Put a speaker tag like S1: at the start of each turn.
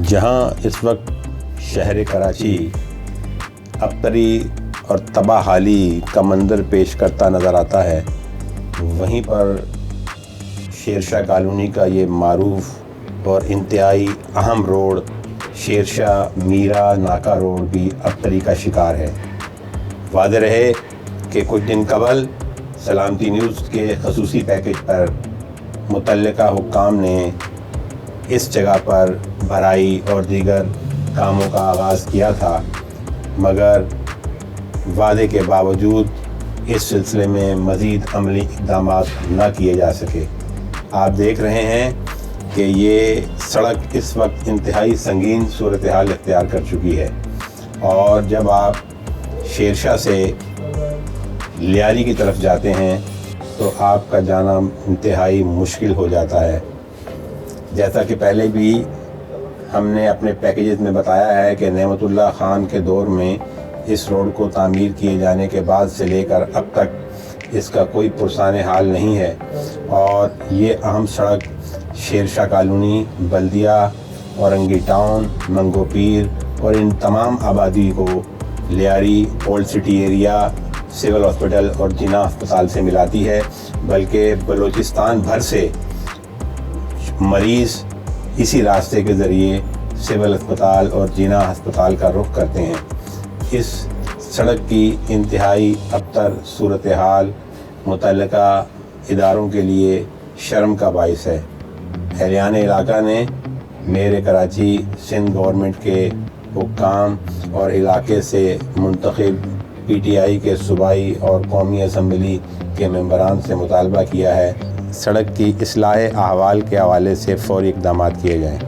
S1: جہاں اس وقت شہر کراچی ابتری اور تباہ حالی کا منظر پیش کرتا نظر آتا ہے، وہیں پر شیرشاہ کالونی کا یہ معروف اور انتہائی اہم روڈ شیرشاہ میرا ناکہ روڈ بھی ابتری کا شکار ہے۔ واضح رہے کہ کچھ دن قبل سلامتی نیوز کے خصوصی پیکج پر متعلقہ حکام نے اس جگہ پر بھرائی اور دیگر کاموں کا آغاز کیا تھا، مگر وعدے کے باوجود اس سلسلے میں مزید عملی اقدامات نہ کیے جا سکے۔ آپ دیکھ رہے ہیں کہ یہ سڑک اس وقت انتہائی سنگین صورتحال اختیار کر چکی ہے، اور جب آپ شیرشاہ سے لیاری کی طرف جاتے ہیں تو آپ کا جانا انتہائی مشکل ہو جاتا ہے۔ جیسا کہ پہلے بھی ہم نے اپنے پیکیجز میں بتایا ہے کہ نعمت اللہ خان کے دور میں اس روڈ کو تعمیر کیے جانے کے بعد سے لے کر اب تک اس کا کوئی پرسان حال نہیں ہے، اور یہ اہم سڑک شیرشاہ کالونی، بلدیہ، اورنگی ٹاؤن، منگو پیر اور ان تمام آبادی کو Lyari, old city area, civil hospital اور جناح ہسپتال سے ملاتی ہے، بلکہ بلوچستان بھر سے مریض اسی راستے کے ذریعے سول ہسپتال اور جناح ہسپتال کا رخ کرتے ہیں۔ اس سڑک کی انتہائی ابتر صورتحال متعلقہ اداروں کے لیے شرم کا باعث ہے۔ اہلیان علاقہ نے میئر کراچی، سندھ گورنمنٹ کے حکام اور علاقے سے منتخب پی ٹی آئی کے صوبائی اور قومی اسمبلی کے ممبران سے مطالبہ کیا ہے سڑک کی اصلاح احوال کے حوالے سے فوری اقدامات کیے جائیں۔